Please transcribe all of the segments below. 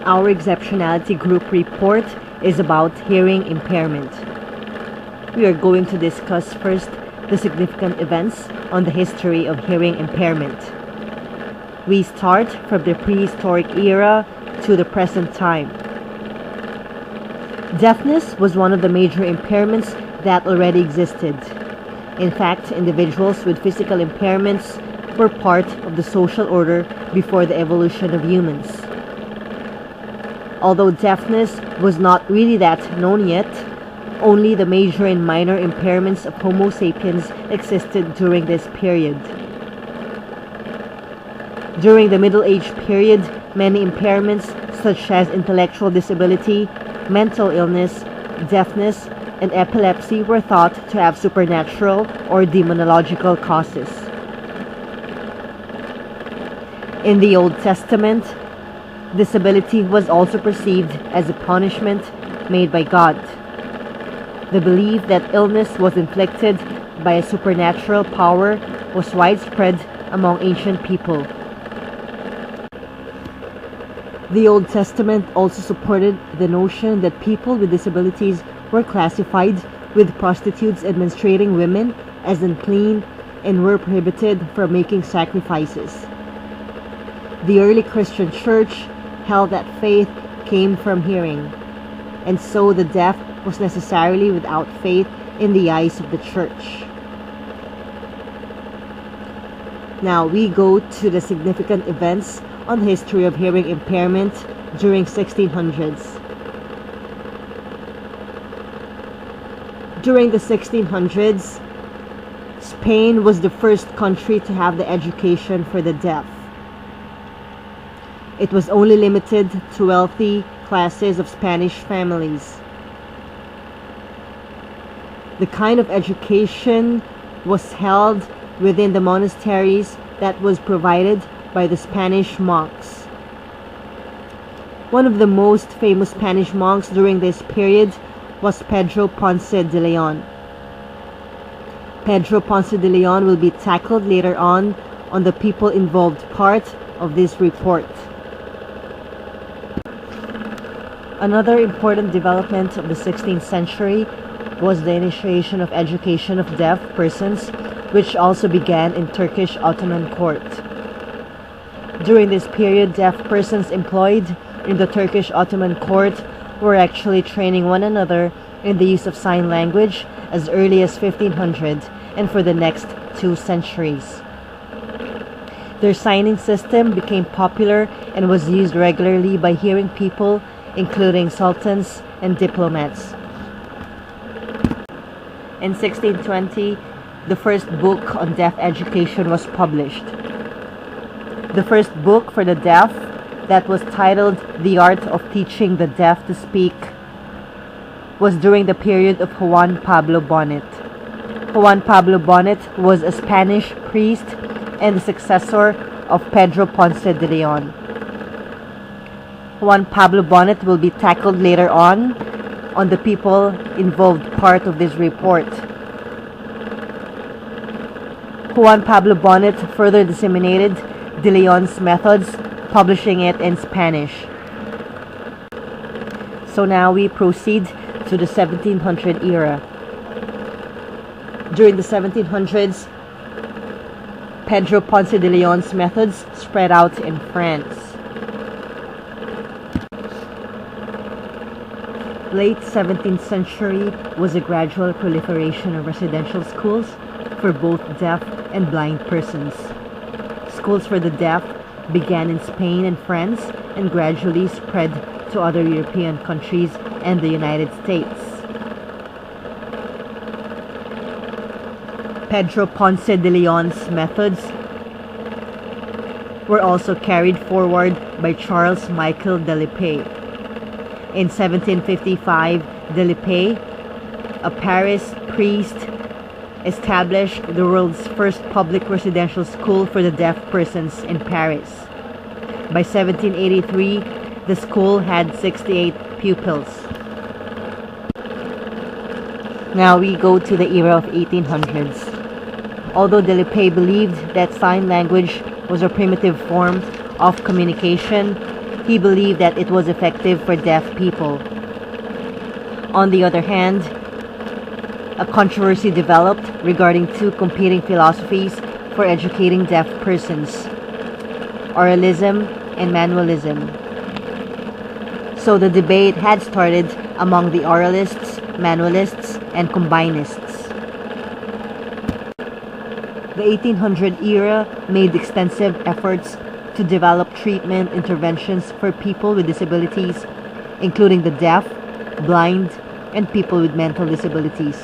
Our Exceptionality group report is about hearing impairment. We are going to discuss first the significant events on the history of hearing impairment. We start from the prehistoric era to the present time. Deafness was one of the major impairments that already existed. In fact, individuals with physical impairments were part of the social order before the evolution of humans. Although deafness was not really that known yet, only the major and minor impairments of Homo sapiens existed during this period. During the Middle Age period, many impairments such as intellectual disability, mental illness, deafness, and epilepsy were thought to have supernatural or demonological causes. In the Old Testament, disability was also perceived as a punishment made by God. The belief that illness was inflicted by a supernatural power was widespread among ancient people. The Old Testament also supported the notion that people with disabilities were classified with prostitutes and menstruating women as unclean and were prohibited from making sacrifices. The early Christian church held that faith came from hearing, and so the deaf was necessarily without faith in the eyes of the church. Now we go to the significant events on the history of hearing impairment during 1600s. During the 1600s, Spain was the first country to have the education for the deaf. It was only limited to wealthy classes of Spanish families. The kind of education was held within the monasteries that was provided by the Spanish monks. One of the most famous Spanish monks during this period was Pedro Ponce de Leon. Pedro Ponce de Leon will be tackled later on the people involved part of this report. Another important development of the 16th century was the initiation of education of deaf persons, which also began in Turkish Ottoman court. During this period, deaf persons employed in the Turkish Ottoman court were actually training one another in the use of sign language as early as 1500 and for the next 2 centuries. Their signing system became popular and was used regularly by hearing people, including sultans and diplomats. In 1620, the first book on deaf education was published. The first book for the deaf, that was titled The Art of Teaching the Deaf to Speak, was during the period of Juan Pablo Bonet. Juan Pablo Bonet was a Spanish priest and the successor of Pedro Ponce de Leon. Juan Pablo Bonet will be tackled later on the people involved part of this report. Juan Pablo Bonet further disseminated De Leon's methods, publishing it in Spanish. So now we proceed to the 1700 era. During the 1700s, Pedro Ponce de Leon's methods spread out in France. Late 17th century was a gradual proliferation of residential schools for both deaf and blind persons. Schools for the deaf began in Spain and France and gradually spread to other European countries and the United States. Pedro Ponce de Leon's methods were also carried forward by Charles Michael de Lipay. In 1755, de Lipay, a Paris priest, established the world's first public residential school for the deaf persons in Paris. By 1783, the school had 68 pupils. Now we go to the era of 1800s. Although de Lipay believed that sign language was a primitive form of communication, he believed that it was effective for deaf people. On the other hand, a controversy developed regarding two competing philosophies for educating deaf persons: oralism and manualism. So the debate had started among the oralists, manualists, and combinists. The 1800 era made extensive efforts to develop treatment interventions for people with disabilities, including the deaf, blind, and people with mental disabilities.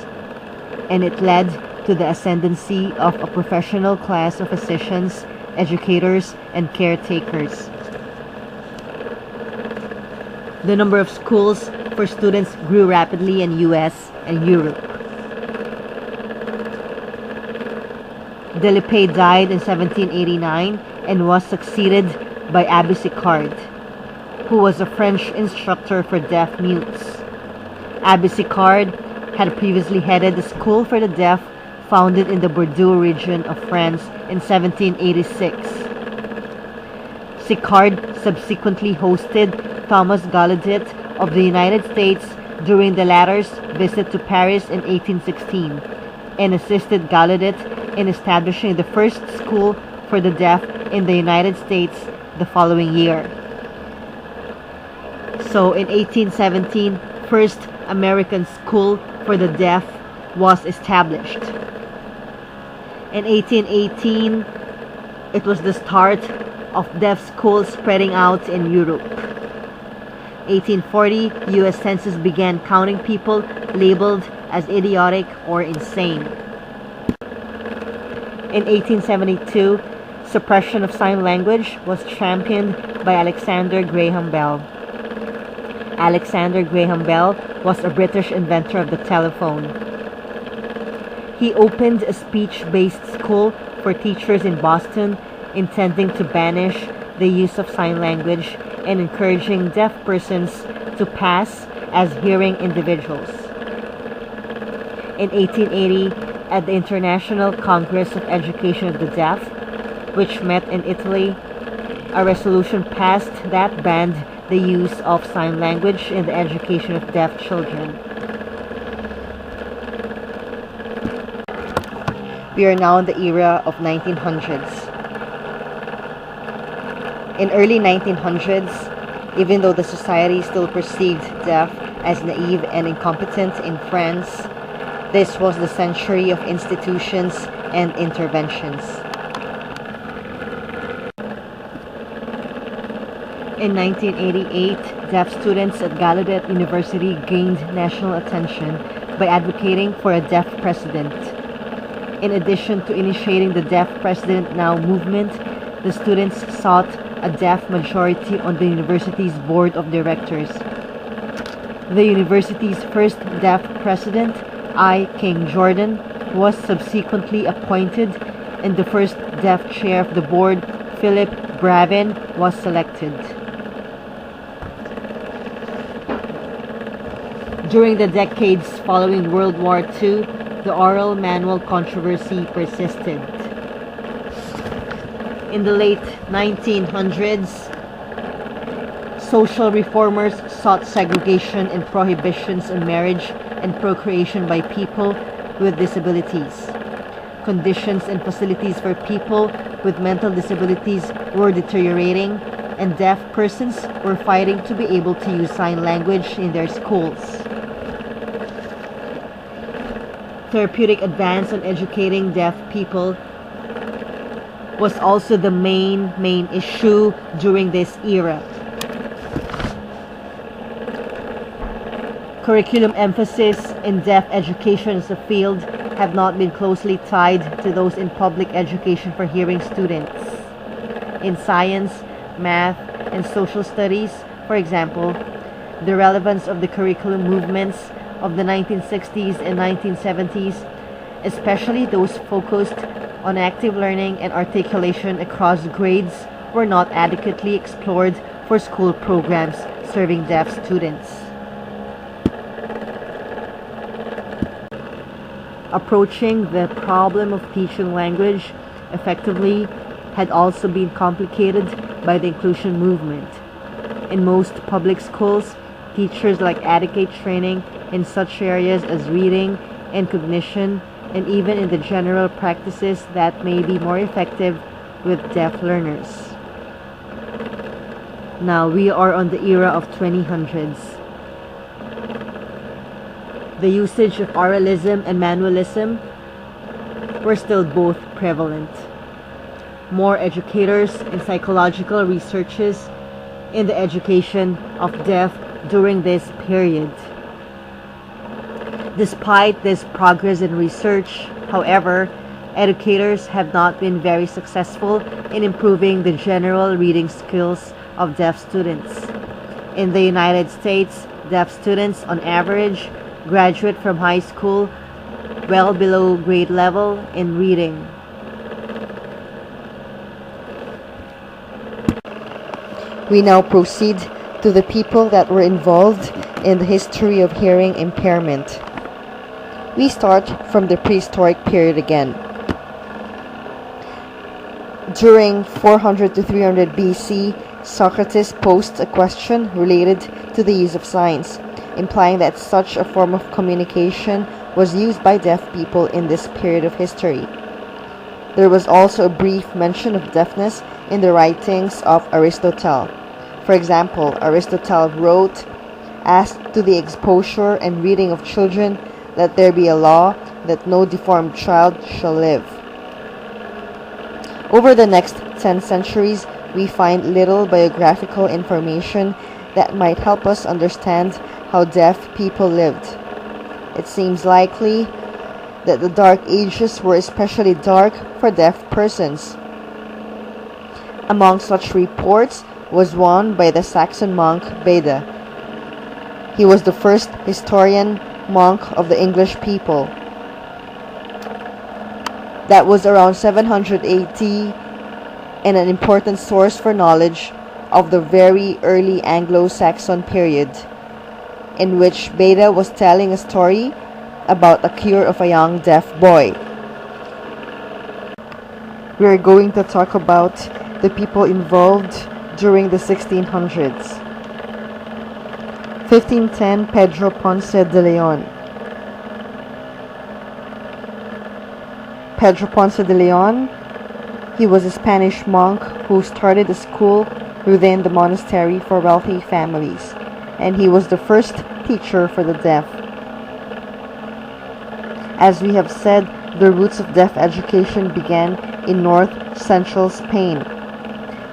And it led to the ascendancy of a professional class of physicians, educators, and caretakers. The number of schools for students grew rapidly in US and Europe. Delépée died in 1789 and was succeeded by Abbe Sicard, who was a French instructor for deaf mutes. Abbe Sicard had previously headed a school for the deaf founded in the Bordeaux region of France in 1786. Sicard subsequently hosted Thomas Gallaudet of the United States during the latter's visit to Paris in 1816 and assisted Gallaudet in establishing the first school for the deaf in the United States the following year. So in 1817, first American school for the deaf was established. In 1818, it was the start of deaf schools spreading out in Europe. 1840, US Census began counting people labeled as idiotic or insane. In 1872, suppression of sign language was championed by Alexander Graham Bell. Alexander Graham Bell was a British inventor of the telephone. He opened a speech-based school for teachers in Boston, intending to banish the use of sign language and encouraging deaf persons to pass as hearing individuals. In 1880, at the International Congress of Education of the Deaf, which met in Italy, a resolution passed that banned the use of sign language in the education of deaf children. We are now in the era of 1900s. In early 1900s, even though the society still perceived deaf as naive and incompetent in France, this was the century of institutions and interventions. In 1988, deaf students at Gallaudet University gained national attention by advocating for a deaf president. In addition to initiating the Deaf President Now movement, the students sought a deaf majority on the university's board of directors. The university's first deaf president, I. King Jordan, was subsequently appointed, and the first deaf chair of the board, Philip Bravin, was selected. During the decades following World War II, the oral manual controversy persisted. In the late 1900s, social reformers sought segregation and prohibitions on marriage and procreation by people with disabilities. Conditions and facilities for people with mental disabilities were deteriorating, and deaf persons were fighting to be able to use sign language in their schools. Therapeutic advance on educating deaf people was also the main issue during this era. Curriculum emphasis in deaf education as a field have not been closely tied to those in public education for hearing students. In science, math, and social studies, for example, the relevance of the curriculum movements of the 1960s and 1970s, especially those focused on active learning and articulation across grades, were not adequately explored for school programs serving deaf students. Approaching the problem of teaching language effectively had also been complicated by the inclusion movement. In most public schools, teachers lack adequate training in such areas as reading and cognition, and even in the general practices that may be more effective with deaf learners. Now we are on the era of 2000s. The usage of oralism and manualism were still both prevalent. More educators and psychological researches in the education of deaf during this period. Despite this progress in research, however, educators have not been very successful in improving the general reading skills of deaf students. In the United States, deaf students on average graduate from high school well below grade level in reading. We now proceed to the people that were involved in the history of hearing impairment. We start from the prehistoric period again. During 400 to 300 BC, Socrates posed a question related to the use of signs, implying that such a form of communication was used by deaf people in this period of history. There was also a brief mention of deafness in the writings of Aristotle. For example, Aristotle wrote, "As to the exposure and reading of children, let there be a law that no deformed child shall live." Over the next 10 centuries, we find little biographical information that might help us understand how deaf people lived. It seems likely that the Dark Ages were especially dark for deaf persons. Among such reports was one by the Saxon monk Beda. He was the first historian monk of the English people. That was around 700 AD and an important source for knowledge of the very early Anglo-Saxon period, in which Beda was telling a story about a cure of a young deaf boy. We are going to talk about the people involved during the 1600s. 1510, Pedro Ponce de Leon. Pedro Ponce de Leon, he was a Spanish monk who started a school within the monastery for wealthy families, and he was the first teacher for the deaf. As we have said, the roots of deaf education began in north-central Spain,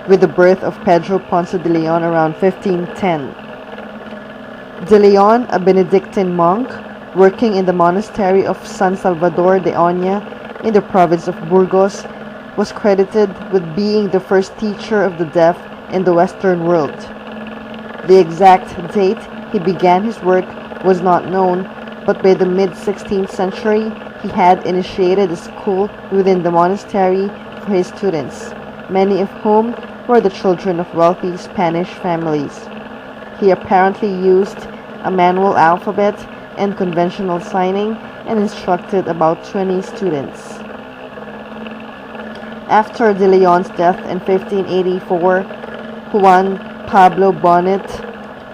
with the birth of Pedro Ponce de Leon around 1510. De Leon, a Benedictine monk working in the monastery of San Salvador de Oña in the province of Burgos, was credited with being the first teacher of the deaf in the Western world. The exact date he began his work was not known, but by the mid-16th century, he had initiated a school within the monastery for his students, many of whom were the children of wealthy Spanish families. He apparently used a manual alphabet and conventional signing and instructed about 20 students. After De Leon's death in 1584, Juan Pablo Bonet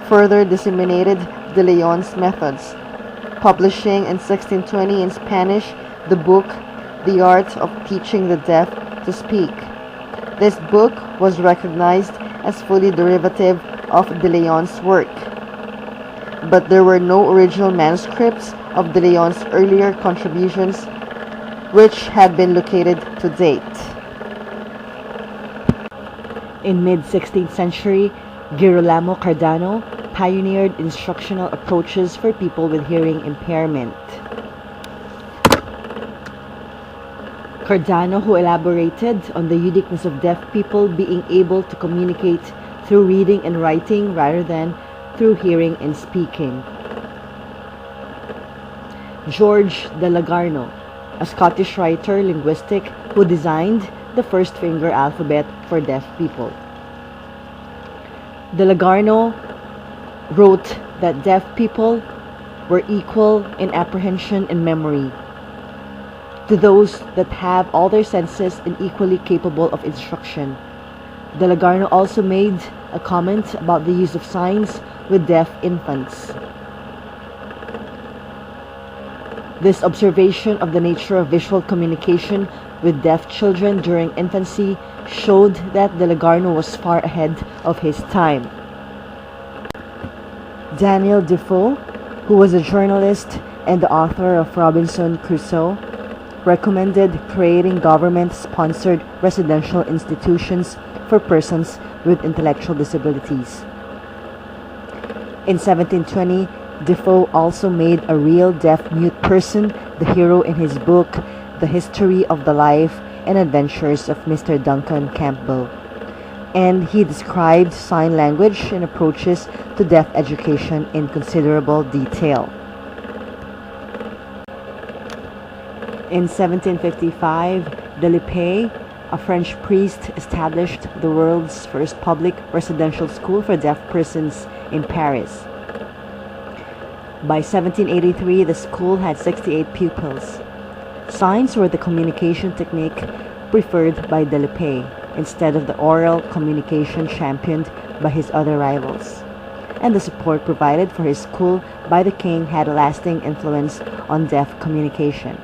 further disseminated De Leon's methods, publishing in 1620 in Spanish the book The Art of Teaching the Deaf to Speak. This book was recognized as fully derivative of De Leon's work, but there were no original manuscripts of De Leon's earlier contributions which had been located to date. In mid-16th century, Girolamo Cardano pioneered instructional approaches for people with hearing impairment. Cardano, who elaborated on the uniqueness of deaf people being able to communicate through reading and writing rather than through hearing and speaking. George de Lagarno, a Scottish writer, linguistic, who designed the first finger alphabet for deaf people. De Lagarno wrote that deaf people were equal in apprehension and memory to those that have all their senses and equally capable of instruction. Delagarno also made a comment about the use of signs with deaf infants. This observation of the nature of visual communication with deaf children during infancy showed that Delagarno was far ahead of his time. Daniel Defoe, who was a journalist and the author of Robinson Crusoe, recommended creating government-sponsored residential institutions for persons with intellectual disabilities. In 1720, Defoe also made a real deaf-mute person the hero in his book, The History of the Life and Adventures of Mr. Duncan Campbell, and he described sign language and approaches to deaf education in considerable detail. In 1755, Delisle, a French priest, established the world's first public residential school for deaf persons in Paris. By 1783, the school had 68 pupils. Signs were the communication technique preferred by Delisle instead of the oral communication championed by his other rivals, and the support provided for his school by the king had a lasting influence on deaf communication.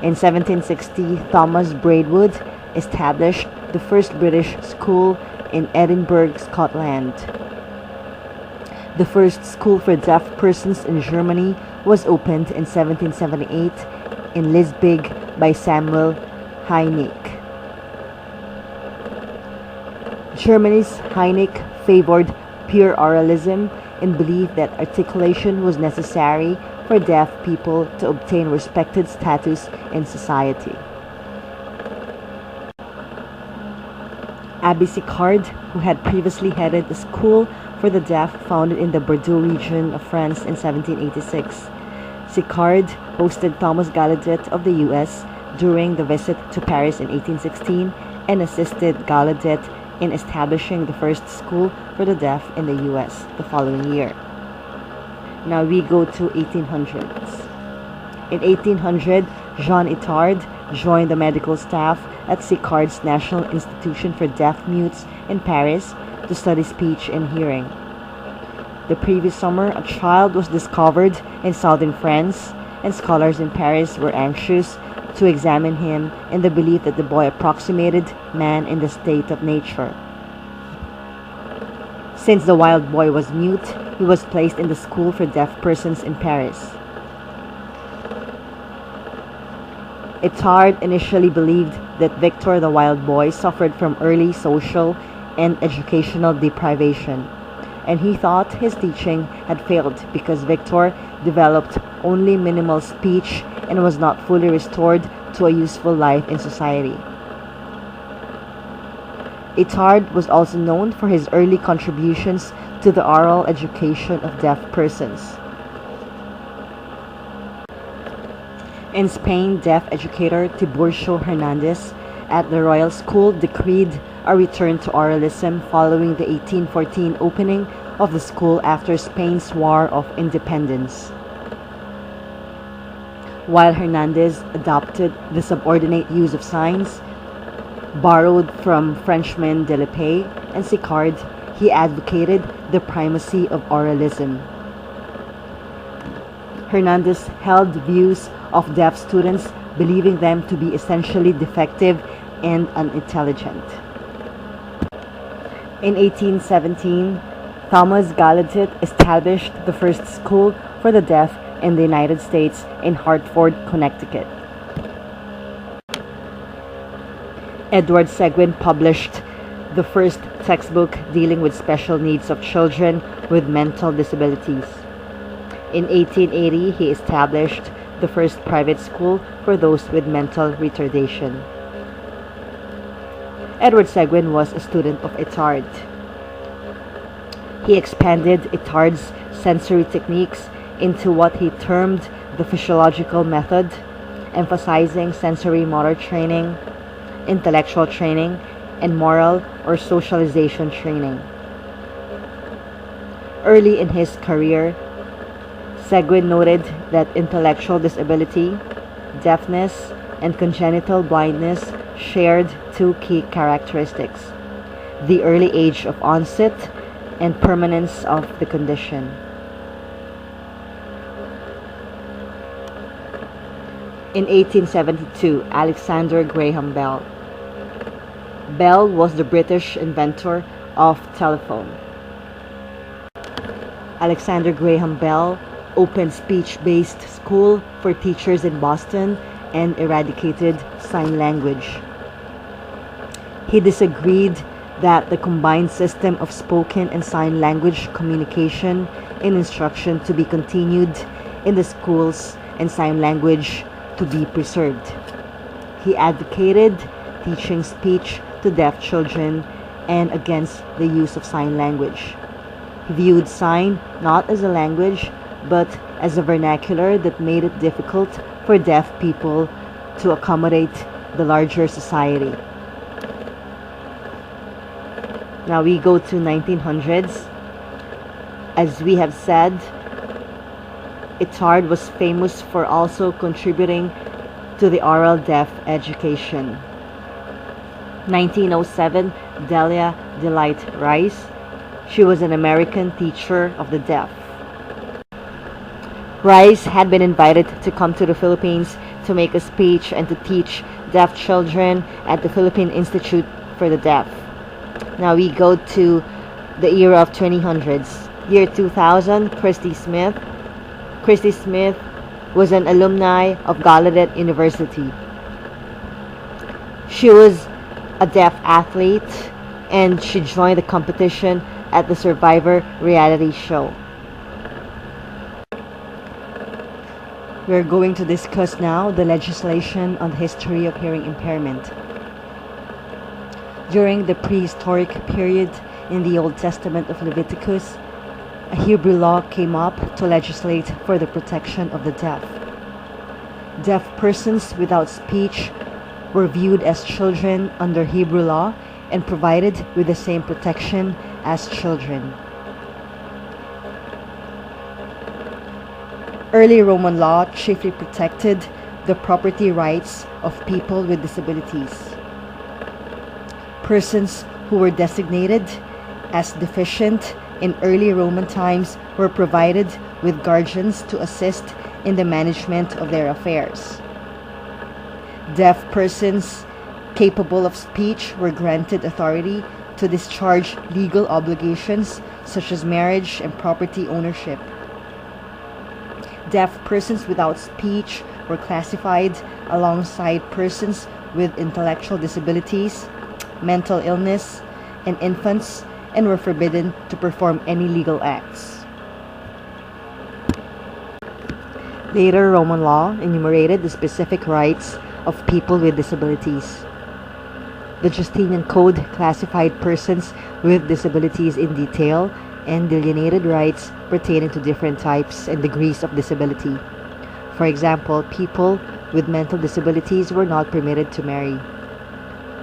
In 1760, Thomas Braidwood established the first British school in Edinburgh, Scotland. The first school for deaf persons in Germany was opened in 1778 in Leipzig by Samuel Hynek. Germany's Hynek favored pure oralism and believed that articulation was necessary for deaf people to obtain respected status in society. Abbe Sicard, who had previously headed a school for the deaf founded in the Bordeaux region of France in 1786. Sicard hosted Thomas Gallaudet of the U.S. during the visit to Paris in 1816 and assisted Gallaudet in establishing the first school for the deaf in the U.S. the following year. Now we go to 1800s. In 1800, Jean Itard joined the medical staff at Sicard's National Institution for Deaf Mutes in Paris to study speech and hearing. The previous summer, a child was discovered in southern France, and scholars in Paris were anxious to examine him in the belief that the boy approximated man in the state of nature. Since the wild boy was mute, he was placed in the school for deaf persons in Paris. Itard initially believed that Victor the wild boy suffered from early social and educational deprivation, and he thought his teaching had failed because Victor developed only minimal speech and was not fully restored to a useful life in society. Itard was also known for his early contributions to the oral education of deaf persons. In Spain, deaf educator Tiburcio Hernandez at the Royal School decreed a return to oralism following the 1814 opening of the school after Spain's War of Independence. While Hernandez adopted the subordinate use of signs, borrowed from Frenchmen Delisle and Sicard, he advocated the primacy of oralism. Hernandez held views of deaf students, believing them to be essentially defective and unintelligent. In 1817, Thomas Gallaudet established the first school for the deaf in the United States in Hartford, Connecticut. Edward Seguin published the first textbook dealing with special needs of children with mental disabilities. In 1880, he established the first private school for those with mental retardation. Edward Seguin was a student of Itard. He expanded Itard's sensory techniques into what he termed the physiological method, emphasizing sensory motor training, intellectual training, and moral or socialization training. Early in his career, Seguin noted that intellectual disability, deafness, and congenital blindness shared two key characteristics: the early age of onset, and permanence of the condition. In 1872, Alexander Graham Bell. Bell was the British inventor of telephone. Alexander Graham Bell opened speech-based school for teachers in Boston and eradicated sign language. He disagreed that the combined system of spoken and sign language communication in instruction to be continued in the schools and sign language to be preserved. He advocated teaching speech to deaf children and against the use of sign language. He viewed sign not as a language but as a vernacular that made it difficult for deaf people to accommodate the larger society. Now we go to 1900s. As we have said, Itard was famous for also contributing to the oral deaf education. 1907, Delia Delight Rice. She was an American teacher of the deaf. Rice had been invited to come to the Philippines to make a speech and to teach deaf children at the Philippine Institute for the Deaf. Now we go to the era of 2000s. Year 2000, Christy Smith. Christy Smith was an alumni of Gallaudet University. She was a deaf athlete and she joined the competition at the Survivor reality show. We're going to discuss now the legislation on the history of hearing impairment. During the prehistoric period in the Old Testament of Leviticus, a Hebrew law came up to legislate for the protection of the deaf. Deaf persons without speech were viewed as children under Hebrew law and provided with the same protection as children. Early Roman law chiefly protected the property rights of people with disabilities. Persons who were designated as deficient in early Roman times were provided with guardians to assist in the management of their affairs. Deaf persons capable of speech were granted authority to discharge legal obligations such as marriage and property ownership. Deaf persons without speech were classified alongside persons with intellectual disabilities, mental illness, and infants, and were forbidden to perform any legal acts. Later Roman law enumerated the specific rights of people with disabilities. The Justinian Code classified persons with disabilities in detail and delineated rights pertaining to different types and degrees of disability. For example, people with mental disabilities were not permitted to marry.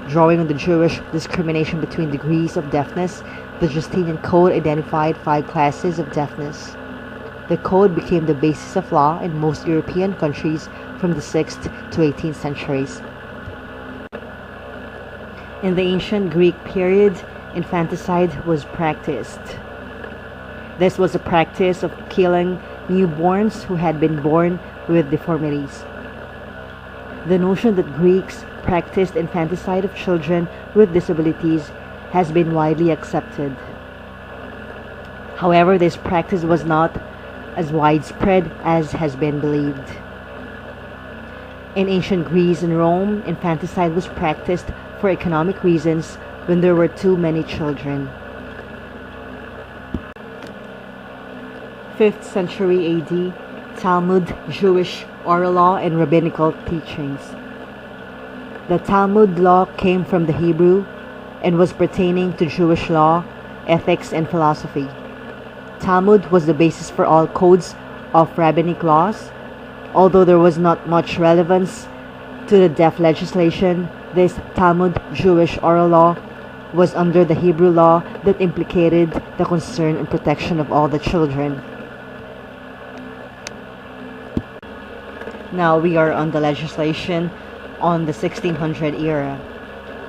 Drawing on the Jewish discrimination between degrees of deafness, the Justinian Code identified 5 classes of deafness. The code became the basis of law in most European countries from the 6th to 18th centuries. In the ancient Greek period, infanticide was practiced. This was a practice of killing newborns who had been born with deformities. The notion that Greeks practiced infanticide of children with disabilities has been widely accepted. However, this practice was not as widespread as has been believed. In ancient Greece and Rome, infanticide was practiced for economic reasons when there were too many children. 5th century AD, Talmud, Jewish oral law, and rabbinical teachings. The Talmud law came from the Hebrew and was pertaining to Jewish law, ethics, and philosophy. Talmud was the basis for all codes of rabbinic laws. Although there was not much relevance to the deaf legislation, this Talmud Jewish oral law was under the Hebrew law that implicated the concern and protection of all the children. Now we are on the legislation on the 1600 era.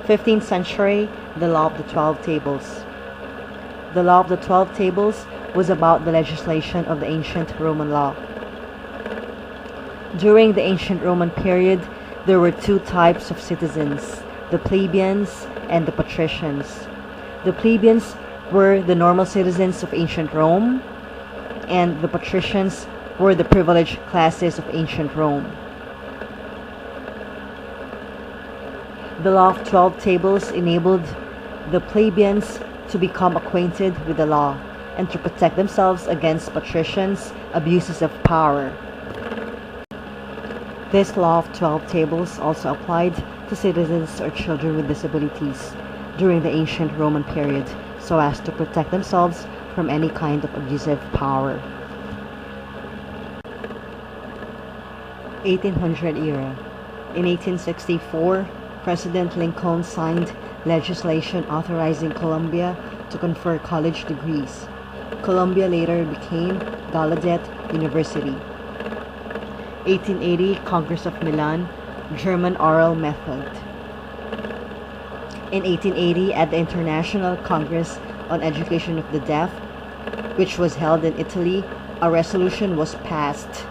15th century, the Law of the 12 Tables. The Law of the 12 Tables was about the legislation of the ancient Roman law. During the ancient Roman period, there were two types of citizens, the plebeians and the patricians. The plebeians were the normal citizens of ancient Rome, and the patricians were the privileged classes of ancient Rome. The Law of 12 Tables enabled the plebeians to become acquainted with the law and to protect themselves against patricians' abuses of power. This Law of 12 Tables also applied to citizens or children with disabilities during the ancient Roman period so as to protect themselves from any kind of abusive power. 1800 era. In 1864, President Lincoln signed legislation authorizing Columbia to confer college degrees. Columbia later became Gallaudet University. 1880 Congress of Milan, German oral method. In 1880, at the International Congress on Education of the Deaf, which was held in Italy, a resolution was passed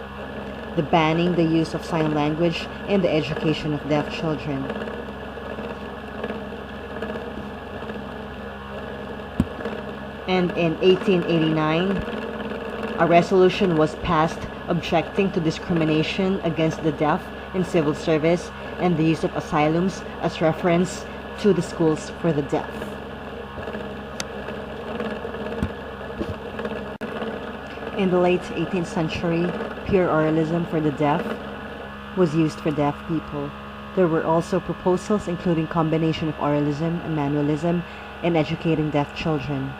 banning the use of sign language in the education of deaf children. And in 1889, a resolution was passed objecting to discrimination against the deaf in civil service and the use of asylums as reference to the schools for the deaf. In the late 18th century, pure oralism for the deaf was used for deaf people. There were also proposals including combination of oralism and manualism in educating deaf children.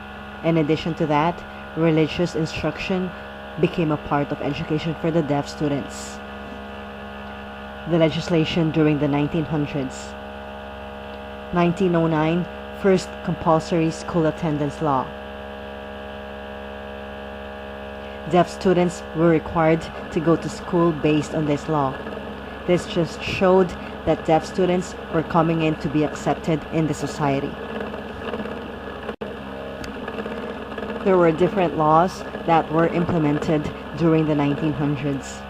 In addition to that, religious instruction became a part of education for the deaf students. The legislation during the 1900s. 1909, first compulsory school attendance law. Deaf students were required to go to school based on this law. This just showed that deaf students were coming in to be accepted in the society. There were different laws that were implemented during the 1900s.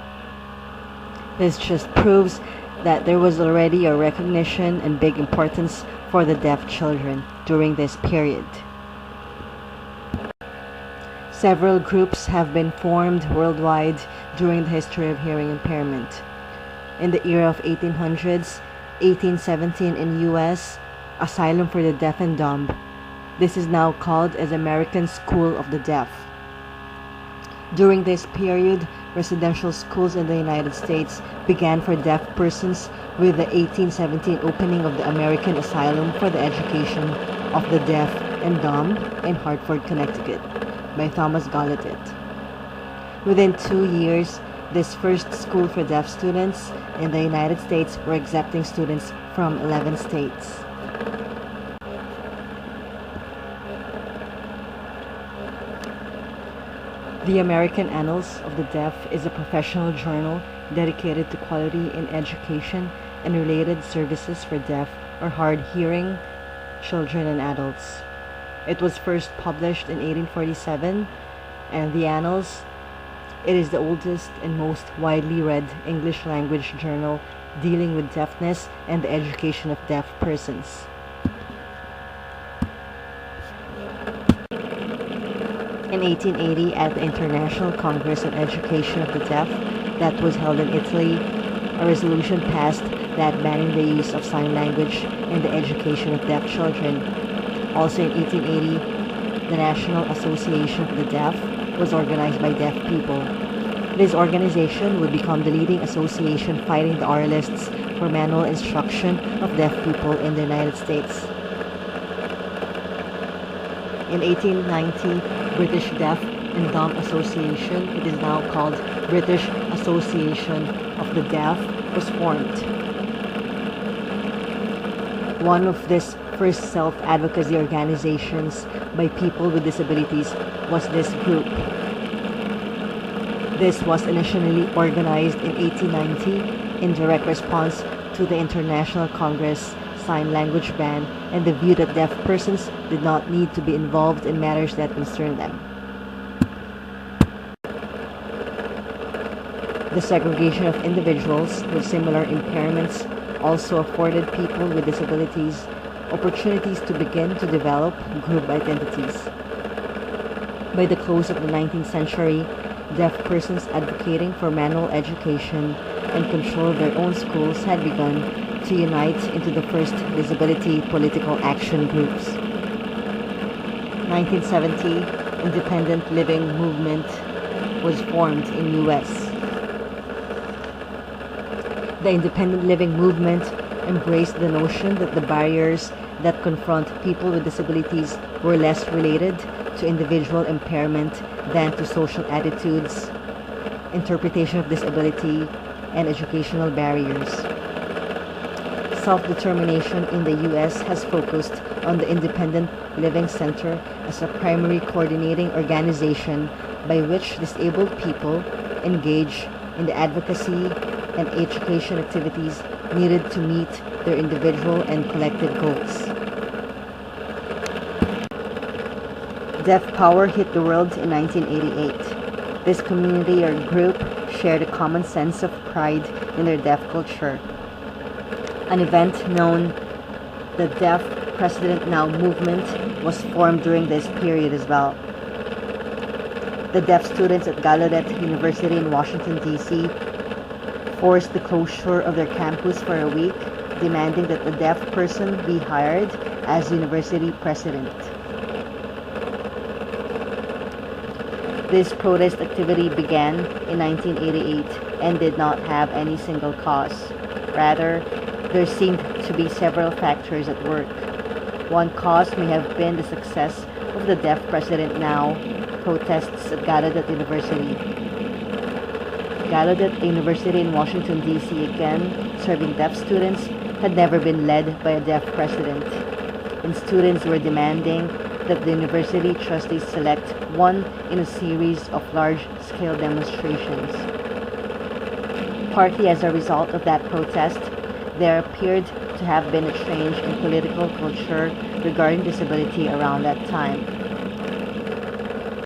This just proves that there was already a recognition and big importance for the deaf children during this period. Several groups have been formed worldwide during the history of hearing impairment. In the era of 1800s, 1817 in US, Asylum for the Deaf and Dumb. This is now called as American School of the Deaf. During this period, residential schools in the United States began for deaf persons with the 1817 opening of the American Asylum for the Education of the Deaf and Dumb in Hartford, Connecticut, by Thomas Gallaudet. Within 2 years, this first school for deaf students in the United States were accepting students from 11 states. The American Annals of the Deaf is a professional journal dedicated to quality in education and related services for deaf or hard-hearing children and adults. It was first published in 1847, and the Annals, it is the oldest and most widely read English language journal dealing with deafness and the education of deaf persons. In 1880, at the International Congress on Education of the Deaf that was held in Italy, a resolution passed that banning the use of sign language in the education of deaf children. Also in 1880, the National Association of the Deaf was organized by deaf people. This organization would become the leading association fighting the oralists for manual instruction of deaf people in the United States. In 1890, British Deaf and Dumb Association, it is now called British Association of the Deaf, was formed. One of these first self-advocacy organizations by people with disabilities was this group. This was initially organized in 1890 in direct response to the International Congress sign language ban and the view that deaf persons did not need to be involved in matters that concern them. The segregation of individuals with similar impairments also afforded people with disabilities opportunities to begin to develop group identities. By the close of the 19th century, deaf persons advocating for manual education and control of their own schools had begun to unite into the first disability political action groups. 1970, Independent Living Movement was formed in U.S. The independent living movement embraced the notion that the barriers that confront people with disabilities were less related to individual impairment than to social attitudes, interpretation of disability, and educational barriers. Self-determination in the U.S. has focused on the Independent Living Center as a primary coordinating organization by which disabled people engage in the advocacy and education activities needed to meet their individual and collective goals. Deaf Power hit the world in 1988. This community or group shared a common sense of pride in their deaf culture. An event known the Deaf President Now movement was formed during this period as well. The deaf students at Gallaudet University in Washington, D.C. forced the closure of their campus for a week, demanding that a deaf person be hired as university president. This protest activity began in 1988 and did not have any single cause. Rather, there seemed to be several factors at work. One cause may have been the success of the Deaf President Now protests at Gallaudet University. Gallaudet University in Washington, D.C. again, serving deaf students, had never been led by a deaf president, and students were demanding that the university trustees select one in a series of large-scale demonstrations. Partly as a result of that protest, there appeared to have been a change in political culture regarding disability around that time.